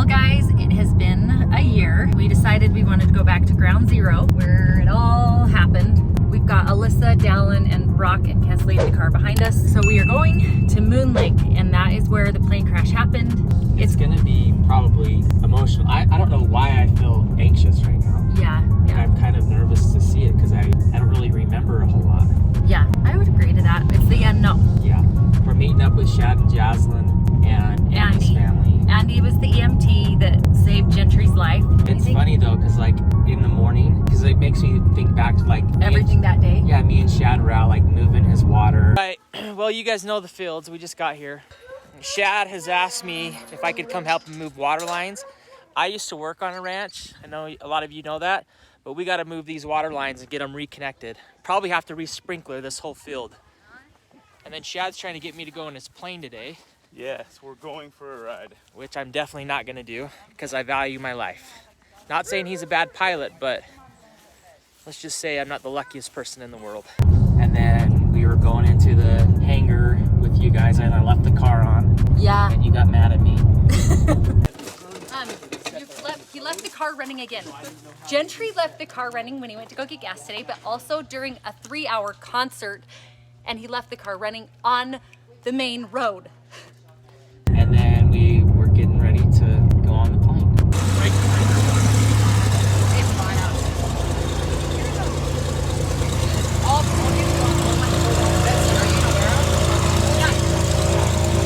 guys, it has been a year. We decided we wanted to go back to ground zero where it all happened. We've got Alyssa, Dallin, and Brock and Kesley in the car behind us. So we are going to Moon Lake, and that is where the plane crash happened. It's gonna be probably emotional. I don't know why I feel anxious right now. Yeah. I'm kind of nervous to see it because I don't really remember a whole lot. Yeah, I would agree to that. It's the unknown. Yeah. We're meeting up with Shad and Jaslyn and Andy's family. Andy was the EMT that saved Gentry's life. It's funny though, because like in the morning, because it makes me think back to like everything that day. Yeah, me and Shad were out like moving his water. Right. Well, you guys know the fields. We just got here. Shad has asked me if I could come help him move water lines. I used to work on a ranch. I know a lot of you know that, but we got to move these water lines and get them reconnected. Probably have to re-sprinkler this whole field. And then Shad's trying to get me to go in his plane today. Yes, we're going for a ride. Which I'm definitely not going to do because I value my life. Not saying he's a bad pilot, but let's just say I'm not the luckiest person in the world. And then we were going into the hangar with you guys and I left the car on. Yeah. And you got mad at me. He left the car running again. Gentry left the car running when he went to go get gas today, but also during a 3-hour concert, and he left the car running on the main road. And then we were getting ready to go on the plane. It's fine out.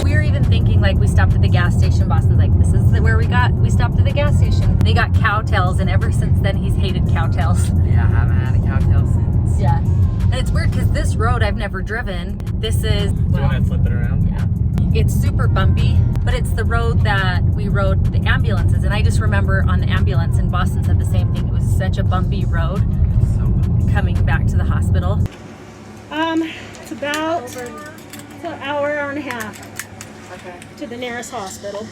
We were even thinking like we stopped at the gas station. Boston's like, this is where we stopped at the gas station. They got cowtails, and ever since then he's hated cowtails. Yeah, I haven't had a cowtail since. Yeah. And it's weird because this road I've never driven. This is, Do you want to flip it around? Yeah. It's super bumpy, but it's the road that we rode the ambulances. And I just remember on the ambulance, and Boston said the same thing. It was such a bumpy road So bumpy. coming back to the hospital. It's about an hour and a half to the nearest hospital.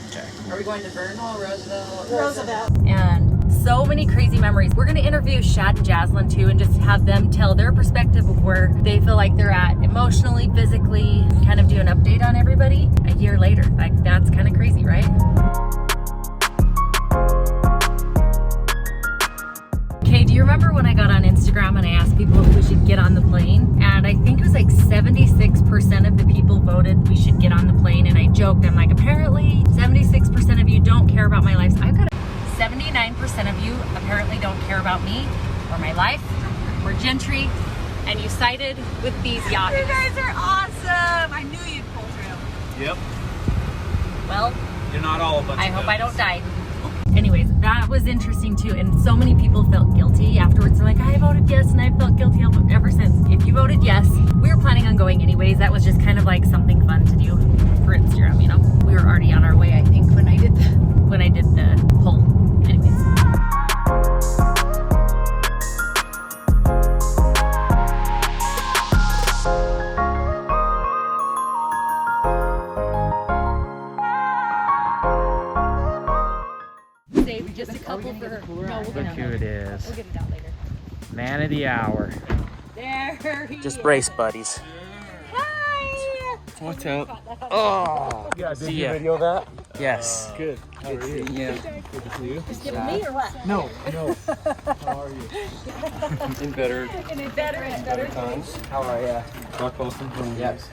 Are we going to Vernal, Roosevelt? Roosevelt. And so many crazy memories. We're gonna interview Shad and Jaslyn too, and just have them tell their perspective of where they feel like they're at emotionally, physically, kind of do an update on everybody a year later. Like, that's kind of crazy, right? Okay, do you remember when I got on Instagram and I asked people if we should get on the plane? And I think it was like 76% of the people voted we should get on the plane. And I joked, I'm like, apparently 76% of you don't care about my life. I've got 79% of you apparently don't care about me or my life or Gentry, and you sided with these yahoos. You guys are awesome. I knew you'd pull through. Yep. Well, You're not all a bunch I of hope devils. I don't die. Anyways, that was interesting too, and so many people felt guilty afterwards. They're like, I voted yes, and I felt guilty ever since. If you voted yes, we were planning on going anyways. That was just kind of like something fun to do for Instagram, you know. We were already on our way, I think, when I did the poll. Anyways. Save just a couple for her. No, we'll Look get who it. it is. We'll get it out later. Man of the hour. There he Just is. brace, buddies. Hi. Watch out. Oh, Yeah, did see you ya. video that? Yes. Good. How are you? Yeah. Good to see you. Just giving me or what? No. How are you? In better times. How are ya? Rock Boston. Yes.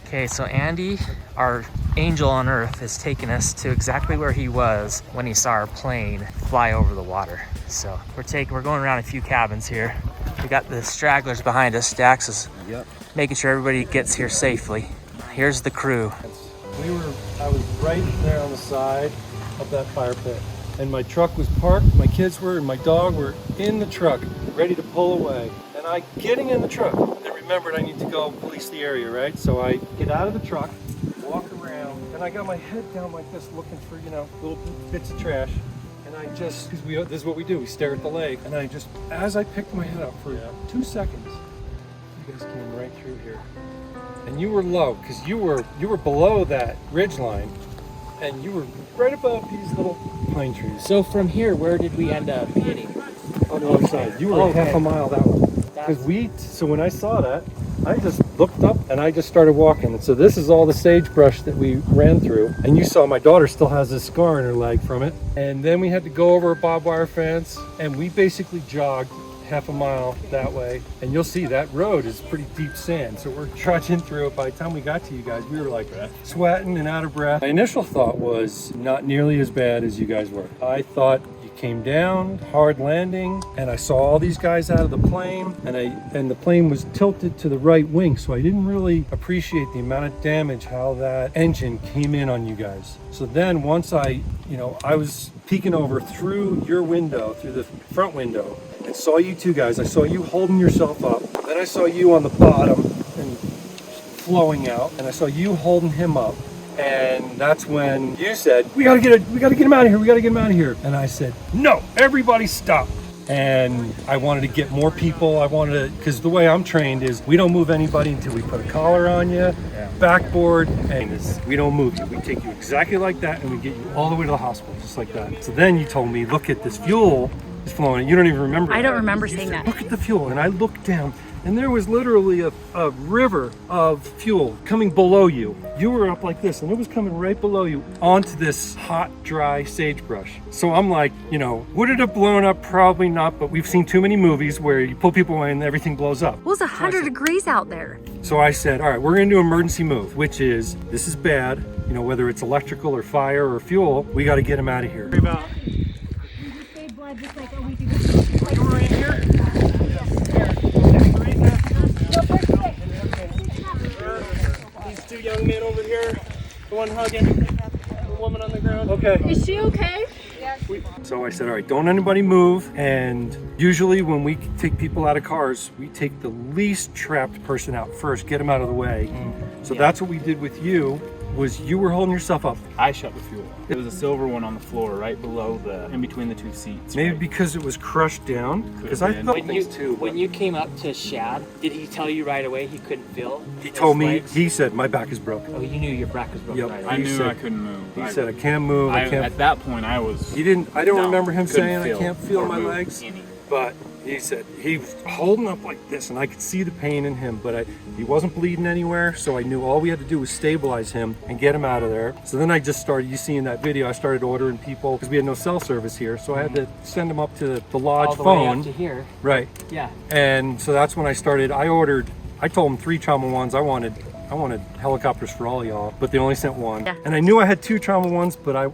Okay, so Andy, our angel on earth, has taken us to exactly where he was when he saw our plane fly over the water. So we're going around a few cabins here. We got the stragglers behind us. Dax is making sure everybody gets here safely. Here's the crew. I was right there on the side of that fire pit, and my truck was parked, my kids were, and my dog were in the truck, ready to pull away. And I getting in the truck, and I remembered I need to go police the area, right? So I get out of the truck, walk around, and I got my head down like this, looking for, little bits of trash. And I just, because this is what we do, we stare at the lake, and I just, as I picked my head up for 2 seconds, you guys came right through here. And you were low, because you were below that ridge line, and you were right above these little pine trees. So from here, where did we end up hitting? On the other side. You were half a mile that way. Because so when I saw that, I just looked up and I just started walking. And so this is all the sagebrush that we ran through. And you saw my daughter still has a scar in her leg from it. And then we had to go over a barbed wire fence, and we basically jogged half a mile that way, and you'll see that road is pretty deep sand, so we're trudging through it. By the time we got to you guys, we were like sweating and out of breath. My initial thought was not nearly as bad as you guys were. I thought you came down, hard landing, and I saw all these guys out of the plane, and the plane was tilted to the right wing, so I didn't really appreciate the amount of damage, how that engine came in on you guys. So then once I was peeking over through your window, through the front window, and saw you two guys. I saw you holding yourself up. Then I saw you on the bottom and flowing out, and I saw you holding him up. And that's when you said, we gotta get him out of here. We gotta get him out of here. And I said, no, everybody stop. And I wanted to get more people. Because the way I'm trained is we don't move anybody until we put a collar on you, backboard, and we don't move you. We take you exactly like that, and we get you all the way to the hospital, just like that. So then you told me, look at this fuel is flowing. You don't even remember. I don't remember saying that. Look at the fuel. And I looked down, and there was literally a river of fuel coming below you. You were up like this, and it was coming right below you onto this hot, dry sagebrush. So I'm like, would it have blown up? Probably not, but we've seen too many movies where you pull people away and everything blows up. It was 100 degrees out there. So I said, all right, we're gonna do emergency move, which is, this is bad, whether it's electrical or fire or fuel, we gotta get him out of here. Just like a week ago. We're in here. These two young men over here, the one hugging, the woman on the ground. Okay. Is she okay? So I said, all right, don't anybody move. And usually when we take people out of cars, we take the least trapped person out first, get them out of the way. So that's what we did with you. Was you were holding yourself up. I shut the fuel. It was a silver one on the floor, right below in between the two seats. Maybe because it was crushed down. Because I felt things too. When you came up to Shad, did he tell you right away he couldn't feel? He told me. Legs? He said my back is broken. Oh, you knew your back was broken. Yep. Right I away. knew I couldn't move. He said I can't move. I can't. At that point, I was. He didn't. I don't remember him couldn't saying I can't feel or my move legs. any. But he said he was holding up like this, and I could see the pain in him, but he wasn't bleeding anywhere, so I knew all we had to do was stabilize him and get him out of there. So then I just started, you see in that video, I started ordering people, because we had no cell service here, so I had to send them up to the lodge All the phone. way up to here. Right. Yeah. And so that's when I started. I told them 3 trauma ones. I wanted helicopters for all y'all, but they only sent 1. Yeah. And I knew I had 2 trauma ones, but I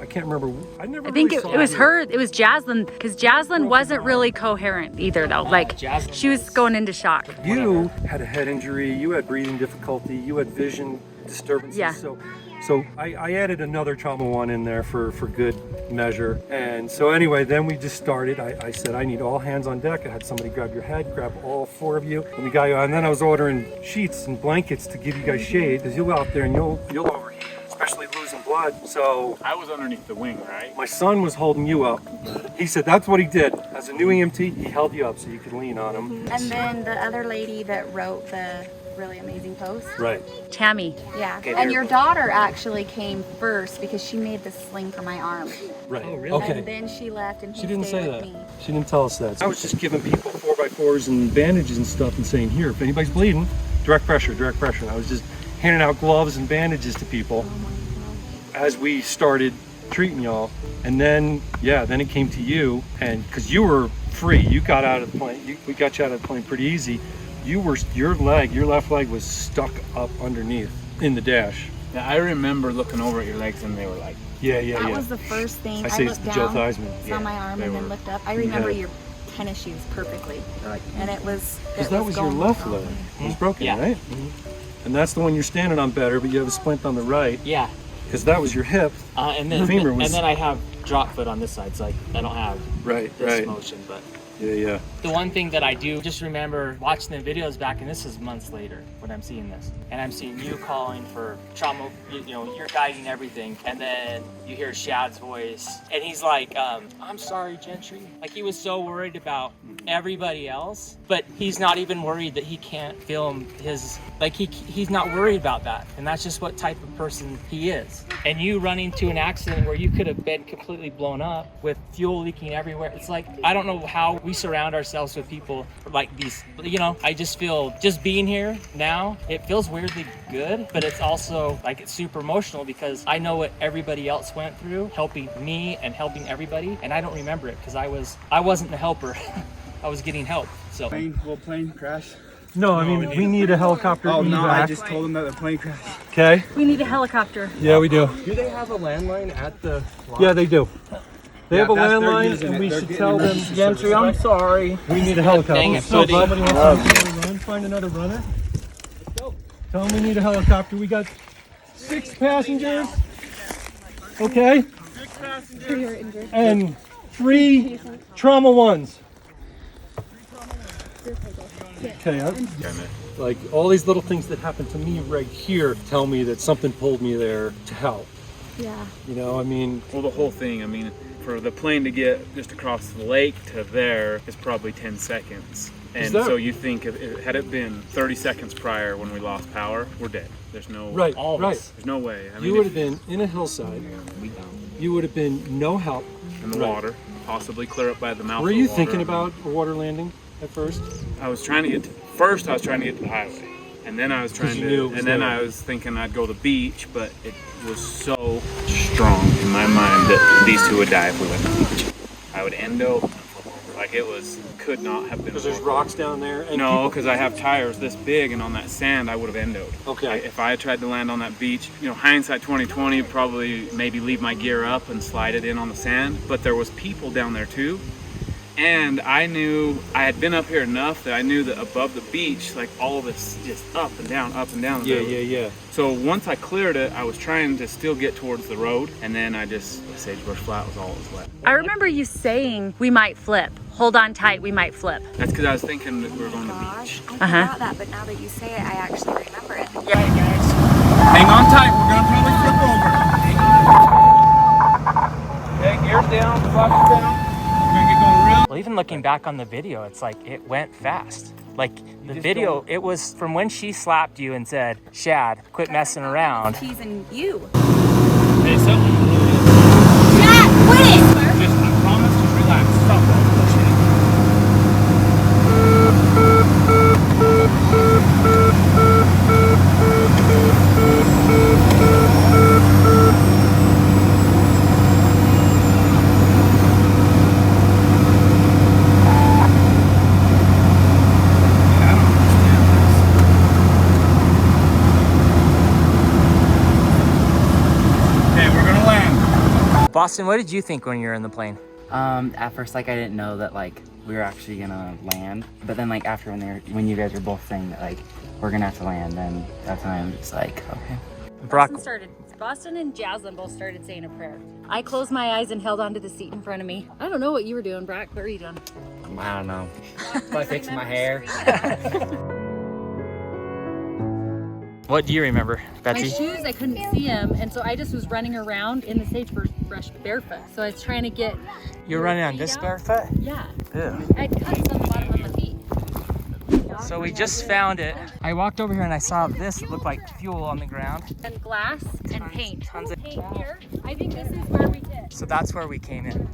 can't remember. I think really it saw was you. her. It was Jaslyn, because Jaslyn wasn't really coherent either, though. Like, Jaslyn she was going into shock. You had a head injury, you had breathing difficulty, you had vision disturbances. Yeah. So I added another trauma one in there for good measure. And so anyway, then we just started. I said, I need all hands on deck. I had somebody grab your head, grab all 4 of you. And we got you, and then I was ordering sheets and blankets to give you guys shade, because you'll go out there and you'll overheat, especially losing blood. So I was underneath the wing, right? my son was holding you up. He said that's what he did. As a new EMT, he held you up so you could lean on him. And then the other lady that wrote the really amazing post. Right. Tammy. Yeah. Okay, and there- your daughter actually came first because she made the sling for my arm. Right. Oh, really? Okay. And then she left and he She didn't stayed say with that. me. She didn't tell us that. I was just giving people 4x4s and bandages and stuff and saying, here, if anybody's bleeding, direct pressure, direct pressure. And I was just handing out gloves and bandages to people as we started treating y'all. And then, then it came to you, and because you were free, you got out of the plane. We got you out of the plane pretty easy. Your left leg was stuck up underneath in the dash. Yeah, I remember looking over at your legs and they were like, That was the first thing. I say it's looked the Joe down, Theismann. saw my arm, they and were- then looked up. I remember your tennis shoes perfectly. And it was. Because that was your going left wrong. leg. It was broken, Yeah. right? And that's the one you're standing on better, but you have a splint on the right. Yeah. Because that was your hip. And then femur was- and then I have drop foot on this side, so I don't have Right, this motion, but. Yeah. The one thing that I do just remember watching the videos back, and this is months later when I'm seeing this, and I'm seeing you calling for trauma, you're guiding everything, and then you hear Shad's voice, and he's like, I'm sorry, Gentry. Like, he was so worried about everybody else, but he's not even worried that he can't film his, like, he's not worried about that, and that's just what type of person he is. And you running to an accident where you could have been completely blown up with fuel leaking everywhere, it's like, I don't know how we surround ourselves ourselves with people like these, you know. I just feel, just being here now, it feels weirdly good, but it's also like it's super emotional because I know what everybody else went through, helping me and helping everybody, and I don't remember it because I wasn't the helper. I was getting help. So Plane crash. No, I mean, we need a helicopter. Oh no, evac. I just told them that the plane crashed. Okay. We need a helicopter. Yeah, we do. Do they have a landline at the lot? Yeah, they do. They have a that's- they're landline, using and it. we They're should getting tell them. emergency Gentry, service. I'm sorry. We need a helicopter. Dang it, So, buddy. somebody wants to find another run, find another runner. Let's go. Tell them we need a helicopter. We got 6 passengers. Okay. 6 passengers. And 3 trauma ones. Okay. Like all these little things that happen to me right here tell me that something pulled me there to help. Yeah. You know, I mean, Well, the whole thing, I mean, for the plane to get just across the lake to there is probably 10 seconds. And that- so you think had it been 30 seconds prior when we lost power, we're dead. There's no right, all of right. us. There's no way. I mean, You would have been in a hillside. You would have been no help. in the Right. water, possibly clear up by the mouth. Were of you the water. thinking about a water landing at first? I was trying to get to, first I was trying to get to the highway, and then I was trying you to, knew it was and then there. I was thinking I'd go to the beach, but it was so strong in my mind that these two would die if we went to the beach. I would endo, and flip over. Like it was, could not have been. Because there's more. rocks down there. And No, people- because I have tires this big, and on that sand I would have endoed. Okay. If I had tried to land on that beach, you know, hindsight 2020, probably maybe leave my gear up and slide it in on the sand. But there was people down there too, and I knew I had been up here enough that I knew that above the beach, like all of this just up and down, up and down. Yeah. So once I cleared it, I was trying to still get towards the road, and then the sagebrush flat was all that was left. I remember you saying we might flip. Hold on tight, we might flip. That's because I was thinking that we were going to the beach. I forgot that, but now that you say it, I actually remember it. Hang on tight, we're gonna probably flip over. Okay, gears down, flaps down. We're gonna get going real. Well, even looking back on the video, it's like it went fast. Like the video, it was from when she slapped you and said, "Shad, quit messing around." Teasing you. Hey, something. Shad, quit it! Just, I promise, just relax. Stop pushing it. Okay, we're gonna land. Boston, what did you think when you were in the plane? At first, like, I didn't know that, like, we were actually gonna land. But then, like, after when you guys were both saying that, like, we're gonna have to land, then that's when I'm just like, okay. Brock, Boston and Jaslyn both started saying a prayer. I closed my eyes and held onto the seat in front of me. I don't know what you were doing, Brock. What were you doing? I don't know. Probably fixing my hair. what do you remember, My Betsy? shoes, I couldn't see them, and so I just was running around in the sagebrush barefoot. So I was trying to get. You're running on feet this out. barefoot? Yeah. Ew. I'd cut some bottom of my feet. So we just found it. I walked over here and I saw this. It looked like fuel on the ground. And glass and paint. Tons of. Paint here. I think this is where we hit. So that's where we came in.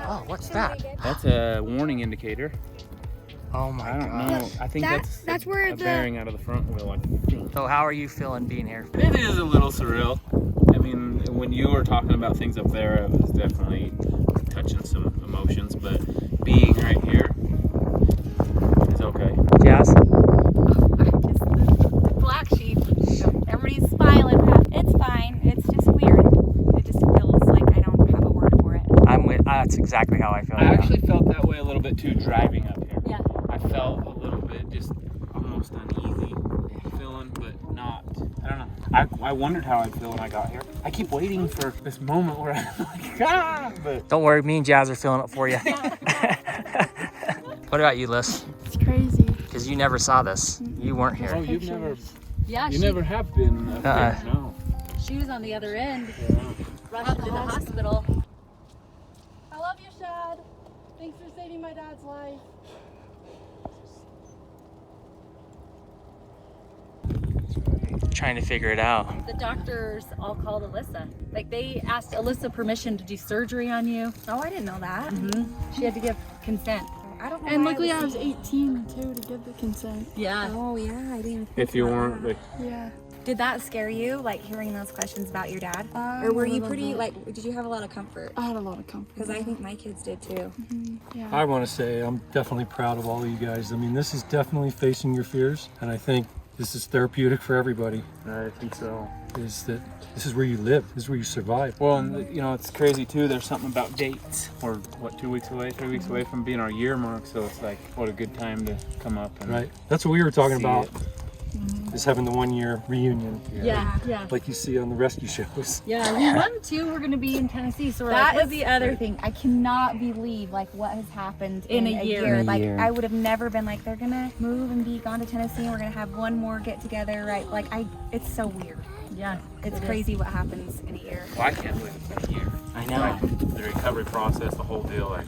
Oh, what's that? That's a warning indicator. Oh my I don't god. know. I think that's where a bearing out of the front wheel. I think. So how are you feeling being here? It is a little surreal. I mean, when you were talking about things up there, it was definitely touching some emotions. But being right here is okay. Jazz? The black sheep. Everybody's smiling. It's fine. It's just weird. It just feels like I don't have a word for it. That's exactly how I feel. I actually felt that way a little bit too driving up here. Yeah. I felt a little bit just almost uneasy feeling, but not. I don't know. I wondered how I'd feel when I got here. I keep waiting for this moment where I'm like, ah! But Don't worry, me and Jazz are feeling it for you. What about you, Liz? It's crazy. Because you never saw this. You weren't oh, here. you've never, Yeah, you never have been up here. No. she was on the other end. Rushed to the hospital. I love you, Shad. Thanks for saving my dad's life. trying to figure it out. The doctors all called Alyssa. Like they asked Alyssa permission to do surgery on you. Oh, I didn't know that. She had to give consent. I don't know. And why luckily I was was 18 too to give the consent. Yeah. Oh yeah, I didn't even think If you about weren't, that. like, Yeah. Did that scare you, like hearing those questions about your dad? Or A were you little pretty, bit. like, did you have a lot of comfort? I had a lot of comfort. Because I think my kids did too. Yeah. I want to say I'm definitely proud of all of you guys. I mean, this is definitely facing your fears, and I think this is therapeutic for everybody. I think so. Is that this is where you live, this is where you survive. Well, and you know, it's crazy too. There's something about dates. We're what, 2 weeks away, 3 weeks away from being our year mark. So it's like, what a good time to come up and Right. That's what we were talking see about. it. Is having the 1 year reunion, Yeah. like you see on the rescue shows. Yeah. We won too. We're gonna be in Tennessee, so we're That like, is the other thing. I cannot believe like what has happened In a year. In a Like year. I would have never been like they're gonna move and be gone to Tennessee and we're gonna have one more get together, right? Like it's so weird. Yeah. It's It is. crazy what happens in a year. Well, I can't believe it's been a year. I know. The recovery process, the whole deal, like.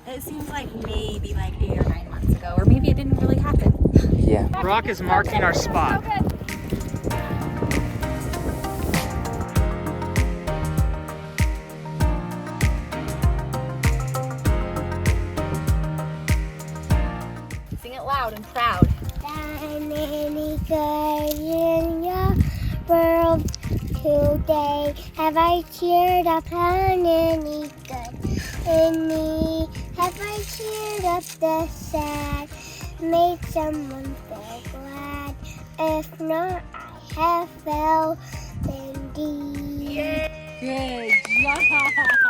It seems like maybe like 8 or 9 months ago, or maybe it didn't really happen. Yeah. Brock is marking our spot. Sing it loud and proud. Any good in your world today? Have I cheered up on any good in me? Have I cheered up the sad? Made someone feel glad? If not, I have felt indeed. Good job.